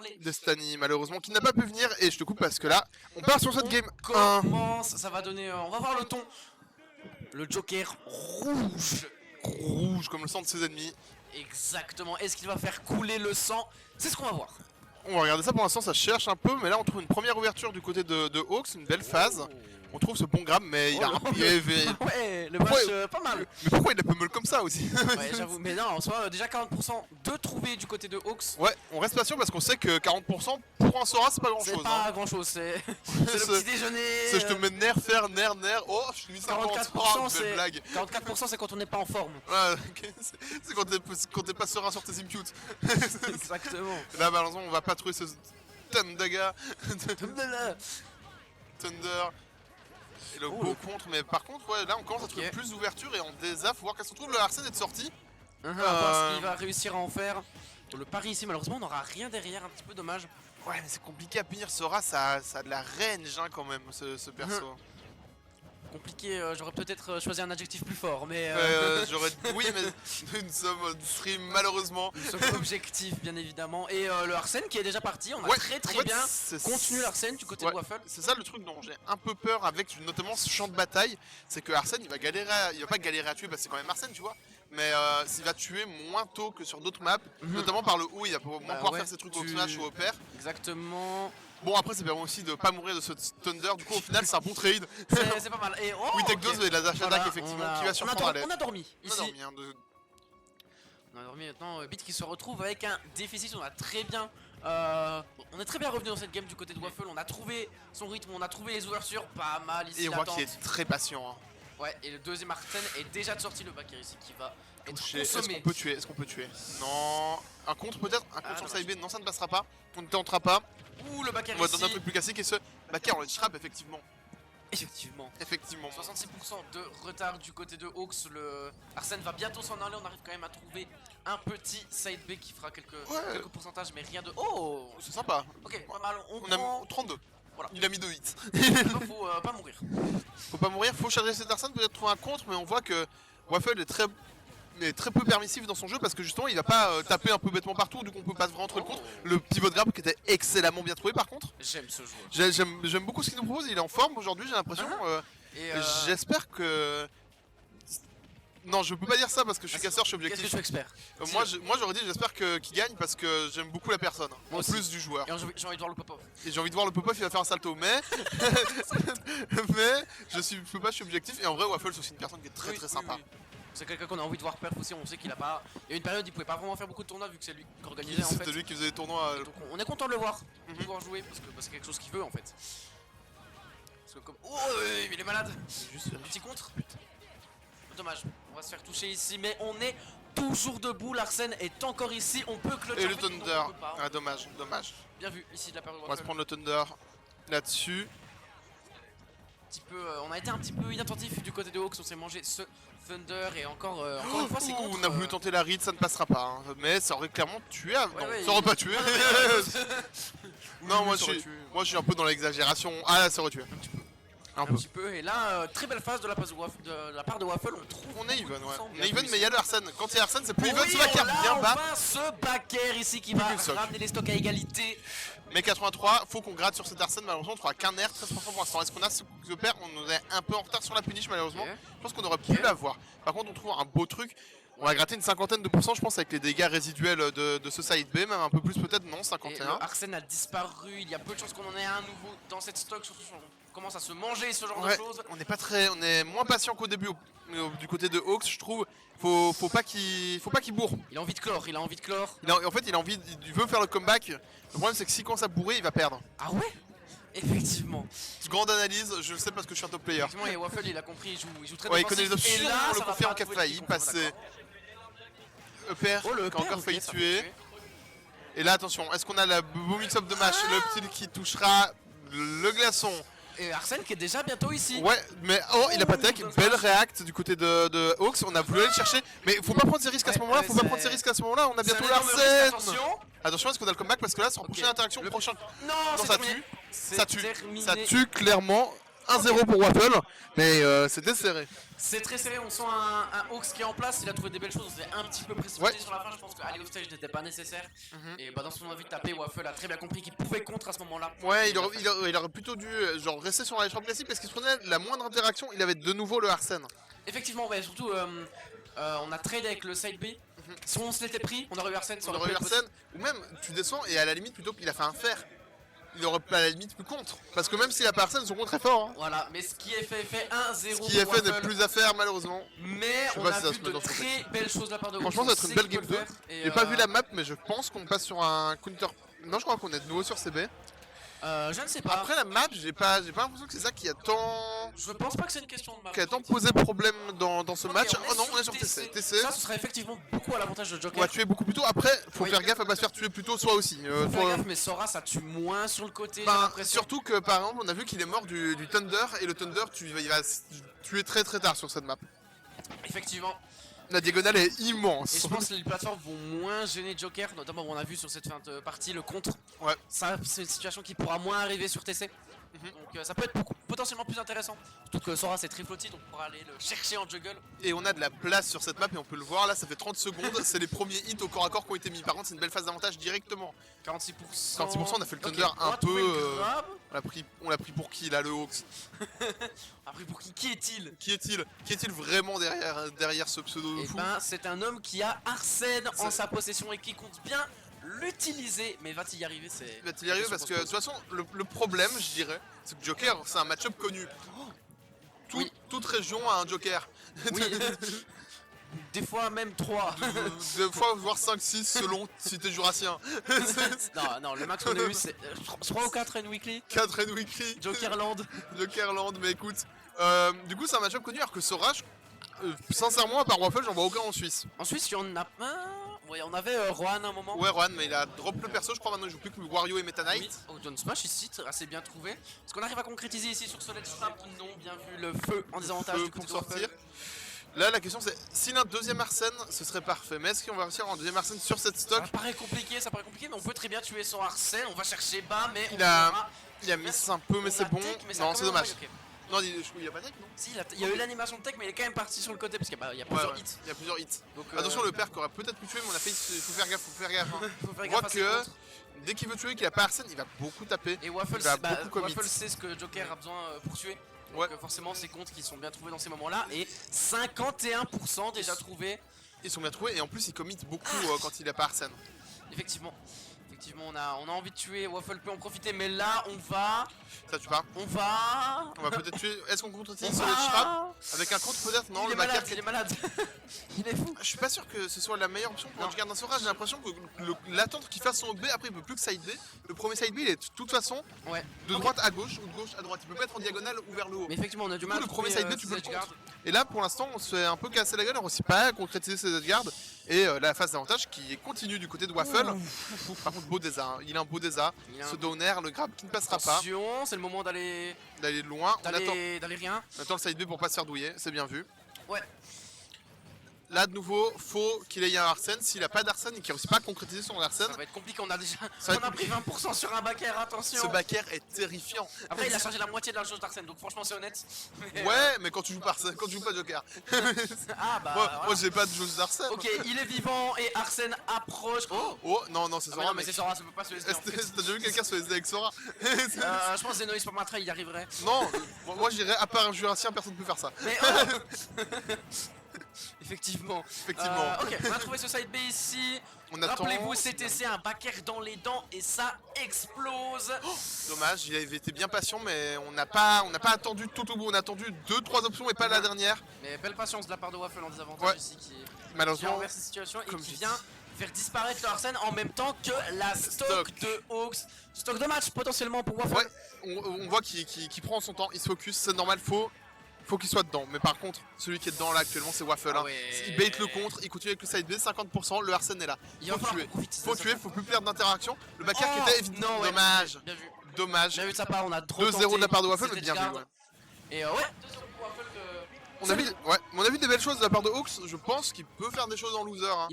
parler. Destiny, malheureusement, qui n'a pas pu venir. Et je te coupe parce que là, on part sur cette game 1. Commence, ça va donner... on va voir le ton. Le Joker rouge. Rouge comme le sang de ses ennemis. Exactement. Est-ce qu'il va faire couler le sang? C'est ce qu'on va voir. On va regarder ça pour l'instant, ça cherche un peu. Mais là, on trouve une première ouverture du côté de Hawks, une belle phase. On trouve ce bon grab, mais il a un PV. Ouais, le match pas mal. Mais pourquoi il a peu molle comme ça aussi? Ouais, j'avoue. Mais non, en soi, déjà 40% de trouver du côté de Hawks. Ouais, on reste patient parce qu'on sait que 40% pour un Sora, c'est pas grand chose. C'est pas grand chose, c'est le petit déjeuner. C'est je te mets nerf, faire, nerf. Oh, je suis mis 44%, c'est blague. 44% c'est quand on n'est pas en forme. Ouais, okay. C'est quand t'es pas serein sur tes imputes. Exactement. Là, malheureusement, on va pas trouver ce Thundaga. Thunder. Et le beau contre, mais par contre, ouais, là on commence à trouver plus d'ouverture et en désa, faut voir qu'elle se trouve. Le Arsène est sorti. On va voir ce qu'il va réussir à en faire. Le pari ici, malheureusement, on n'aura rien derrière, un petit peu dommage. Ouais, mais c'est compliqué à punir. Sora, ça a de la range hein, quand même, ce perso. Compliqué, j'aurais peut-être choisi un adjectif plus fort, mais... Oui, mais une somme de stream, malheureusement. Une somme objectif, bien évidemment. Et le Arsène qui est déjà parti, on a très bien contenu l'Arsène du côté de Waffle. C'est ça le truc dont j'ai un peu peur avec notamment ce champ de bataille, c'est que Arsène il va pas galérer à tuer parce que c'est quand même Arsène, tu vois. Mais s'il va tuer moins tôt que sur d'autres maps, notamment par le haut, il va moins pouvoir faire ses trucs au smash ou au pair. Exactement. Bon, après, ça permet aussi de pas mourir de ce Thunder, du coup, au final, c'est un bon trade. C'est pas mal. Et oui, Tech 2 et la Dash Attack, effectivement, qui va surprendre à l'aide. On a dormi ici. On a dormi maintenant, Beat qui se retrouve avec un déficit. On est très bien revenu dans cette game du côté de Waffle. On a trouvé son rythme, on a trouvé les ouvertures, pas mal ici. Et on voit qu'il est très patient. Hein. Ouais, et le deuxième Arsène est déjà de sortie, le backer ici qui va être consommé. Est-ce qu'on peut tuer? Non. Un contre peut-être? Un contre sur side B? Non, ça ne passera pas. On ne tentera pas. Ouh, le backer ici. On va dans un truc plus classique et ce backer, on le trap effectivement. Effectivement. 66% de retard du côté de Hawks. Le Arsène va bientôt s'en aller. On arrive quand même à trouver un petit side B qui fera quelques pourcentages, mais rien de... Oh, c'est sympa. Ok, pas mal. On a 32. Voilà. Il a mis 2 hits. Faut pas mourir. Faut pas mourir, faut charger cet Arsène, peut-être trouver un contre, mais on voit que Waffle est très peu permissif dans son jeu parce que justement il va pas taper un peu bêtement partout, du coup on peut pas vraiment trouver le contre. Le pivot grab qui était excellemment bien trouvé par contre. J'aime ce joueur. J'aime beaucoup ce qu'il nous propose, il est en forme aujourd'hui j'ai l'impression. J'espère que... Non, je peux pas dire ça parce que je suis casseur, je suis objectif. Qu'est-ce que tu expert moi j'aurais dit j'espère qu'il gagne parce que j'aime beaucoup la personne, en plus du joueur. Et j'ai envie de voir le pop-off. Et j'ai envie de voir le pop-off, il va faire un salto, mais je suis objectif et en vrai Waffle c'est aussi une personne qui est très sympa. C'est quelqu'un qu'on a envie de voir perf aussi, on sait qu'il a pas... Il y a une période il pouvait pas vraiment faire beaucoup de tournois vu que c'est lui qui organisait en fait. C'était lui qui faisait les tournois. Donc on est content de le voir, de pouvoir jouer parce que c'est quelque chose qu'il veut en fait. Parce que comme... Oh il est malade. Juste un petit contre. Dommage, on va se faire toucher ici, mais on est toujours debout. L'Arsène est encore ici, on peut clutch. Et le Thunder, dommage. Bien vu ici de la part de On va se prendre le Thunder là-dessus. On a été un petit peu inattentif du côté de Hawks, on s'est mangé ce Thunder et encore une fois c'est contre. On a voulu tenter la read, ça ne passera pas, hein. Mais ça aurait clairement tué. Ça aurait pas tué. Non, moi je suis un peu dans l'exagération. Ah là, ça aurait tué. Un petit peu, et là, très belle phase de la part de Waffle, on trouve. On est even, ouais. On est even, mais il y a le Arsène. Quand il y a Arsène, c'est plus even, ce backer bien bas. Ce backer ici qui va ramener les stocks à égalité. Mais 83, faut qu'on gratte sur cet Arsène, malheureusement on trouvera qu'un air, 13% pour l'instant. Est-ce qu'on a ce pair? On est un peu en retard sur la punish malheureusement. Je pense qu'on aurait pu l'avoir. Par contre on trouve un beau truc. On va gratter une cinquantaine de pourcents je pense avec les dégâts résiduels de ce side B, même un peu plus peut-être, non, 51. Arsène a disparu, il y a peu de chances qu'on en ait un nouveau dans cette stock, surtout on commence à se manger ce genre de choses. On est moins patient qu'au début du côté de Hawks je trouve. Faut pas qu'il bourre. Il a envie de clore, En fait il veut faire le comeback. Le problème c'est que s'il commence à bourrer il va perdre. Ah ouais? Effectivement. Grande analyse, je le sais parce que je suis un top player. Effectivement, et Waffle il a compris, il joue très bien. Ouais, il défensif. connaît les options, et là, on le confirme en cas de failli, passer. EPR qui a encore failli tuer. Et là attention, est-ce qu'on a le beau mix-up de match, le petit qui touchera le glaçon. Et Arsène qui est déjà bientôt ici. Ouais, mais il a pas tech, belle react du côté de Hawks, on a voulu aller le chercher. Mais faut pas prendre ses risques à ce moment-là, on a bientôt l'Arsène. Attention, est-ce qu'on a le comeback parce que là, sur la prochaine interaction, Non, ça tue. Ça tue clairement. 1-0 pour Waffle, mais c'était serré. C'est très serré, on sent un Hawks qui est en place, il a trouvé des belles choses, on s'est un petit peu précipité sur la fin, je pense qu'aller au stage n'était pas nécessaire. Et bah dans son envie de taper, Waffle a très bien compris qu'il pouvait contre à ce moment-là. Ouais, il aurait plutôt dû genre rester sur la chambre classique parce qu'il se prenait la moindre interaction, il avait de nouveau le Arsène. Effectivement, ouais, surtout on a trade avec le side B. Si on se l'était pris, on aurait eu Arsène, On aurait eu Arsène, ou même tu descends et à la limite plutôt qu'il a fait un fer. Il aurait à la limite plus contre. Parce que même s'il a pas Arsène, son contre est fort. Hein. Voilà, mais ce qui est fait 1-0. Ce qui est fait n'est plus à faire malheureusement. Mais on a vu de très belles choses de la part de Hawks. Franchement, ça va être une belle game 2. J'ai pas vu la map, mais je pense qu'on passe sur un counter. Non, je crois qu'on est de nouveau sur CB. Je ne sais pas. Après la map, j'ai pas l'impression que c'est ça qui a tant. Je pense pas que c'est une question de map. Qui a tant posé problème dans ce match. Oh non, on est sur TC. Ça, ce serait effectivement beaucoup à l'avantage de Joker. On va tuer beaucoup plus tôt. Après, faut faire gaffe à pas se faire tuer plus tôt, soit aussi. Faut faire gaffe, mais Sora, ça tue moins sur le côté. Surtout que par exemple, on a vu qu'il est mort du Thunder. Et le Thunder, il va tuer très tard sur cette map. Effectivement. La diagonale est immense. Et je pense que les plateformes vont moins gêner Joker, notamment on a vu sur cette fin de partie le contre. Ouais. Ça, c'est une situation qui pourra moins arriver sur TC. Donc ça peut être potentiellement plus intéressant. Surtout que Sora c'est très flotti, donc on pourra aller le chercher en jungle. Et on a de la place sur cette map et on peut le voir là, ça fait 30 secondes, c'est les premiers hits au corps à corps qui ont été mis. Par contre c'est une belle phase d'avantage directement. 46%. 46%, on a fait le Thunder un peu. On l'a pris pour qui là, le Hawks? On a pris pour qui? Qui est-il? Qui est-il vraiment derrière ce pseudo de fou? Ben c'est un homme qui a Arsène en sa possession et qui compte bien l'utiliser, mais va-t-il y arriver? Va-t-il y arriver parce que de toute façon le problème je dirais c'est que Joker c'est un match-up connu. Toute région a un Joker. Oui. Des fois même 3. Des fois voire 5-6 selon si t'es jurassien. non, le max qu'on a eu c'est 3 ou 4 N weekly. 4 N weekly. Jokerland, mais écoute. Du coup c'est un match-up connu alors que Sora, sincèrement à part Waffle j'en vois aucun en Suisse. En Suisse il y en a un. Ouais, on avait Rohan à un moment. Ouais, Rohan, mais il a drop le perso, je crois maintenant il joue plus que Wario et Meta Knight. Oui. Oh, John Smash ici, assez bien trouvé. Est-ce qu'on arrive à concrétiser ici sur Solid Snap? Non, bien vu le feu en désavantage du coup pour sortir. Là la question c'est s'il a un deuxième Arsène ce serait parfait, mais est-ce qu'on va réussir à avoir un deuxième Arsène sur cette stock? Ça paraît compliqué, mais on peut très bien tuer son Arsène, on va chercher bas, mais il a miss un peu mais c'est bon. Non c'est dommage. Okay. Non, il a pas tech non? Si, il y a eu l'animation de tech, mais il est quand même parti sur le côté parce qu'il y a plusieurs hits. Il y a plusieurs hits. Donc, attention, le père qui aurait peut-être pu tuer, mais on a fait. Il faut faire gaffe, Hein. Faut faire on voit que dès qu'il veut tuer, qu'il a pas Arsène, il va beaucoup taper. Et Waffle sait ce que Joker a besoin pour tuer. Donc forcément, ces comptes qui sont bien trouvés dans ces moments-là. Et 51% déjà trouvés. Ils sont bien trouvés, et en plus, il commit beaucoup quand il a pas Arsène. Effectivement, on a envie de tuer, Waffle peut en profiter, mais là on va... Ça tue pas. On va peut-être tuer... Est-ce qu'on contre-utilise sur le Shrap? Avec un contre peut-être? Non, il est malade. Il est fou. Je suis pas sûr que ce soit la meilleure option pour Joker d'un Sora, j'ai l'impression que l'attendre qu'il fasse son B, après il peut plus que side B. Le premier side B il est de toute façon de droite à gauche ou de gauche à droite, il peut pas être en diagonale ou vers le haut. Mais effectivement on a du mal à le premier side B tu peux le contre. Et là pour l'instant on se fait un peu casser la gueule, on réussit pas à concrétiser ses edgeguards. Et la phase d'avantage qui continue du côté de Waffle. Par contre beau Deza, hein. Il a un beau Deza, ce downer, le grab qui ne passera pas. C'est le moment d'aller loin, d'aller rien. On attend le side B pour pas se faire douiller, c'est bien vu. Ouais. Là de nouveau, faut qu'il ait un Arsène. S'il a pas d'Arsène et qu'il réussit pas à concrétiser son Arsène, ça va être compliqué, on a pris 20% sur un backer, attention. Ce backer est terrifiant. Après il a chargé la moitié de la chose d'Arsène, donc franchement c'est honnête. Ouais, mais quand tu joues pas Joker. Moi j'ai pas de jauge d'Arsène. Ok, il est vivant et Arsène approche. Oh non, c'est Sora. Non mais c'est Sora, ça peut pas se laisser. T'as déjà vu quelqu'un se laisser avec Sora? Je pense que Zenois Pamatra il y arriverait. Non, moi je dirais à part un jurassien, personne ne peut faire ça. Mais Effectivement. Ok, on a trouvé ce side B ici. Rappelez-vous, CTC, un backer dans les dents et ça explose. Dommage, il avait été bien patient, mais on n'a pas attendu tout au bout. On a attendu 2-3 options et pas la dernière. Mais belle patience de la part de Waffle en désavantage ici qui malheureusement renverse cette situation et qui vient faire disparaître le Arsène en même temps que la stock de Hawks. Stock de match potentiellement pour Waffle. Ouais, on voit qu'il prend son temps, il se focus, c'est normal, faut qu'il soit dedans. Mais par contre, celui qui est dedans là actuellement c'est Waffle. Il bait le contre, il continue avec le side B, 50%, le Arsène est là. Faut tuer, faut plus perdre d'interaction. Le backer qui était évident. Dommage. Bien vu. Dommage. Bien vu de sa part, on a trop 2-0 de la part de Waffle, mais bien vu. Et on a vu des belles choses de la part de Hawks, je pense qu'il peut faire des choses en loser.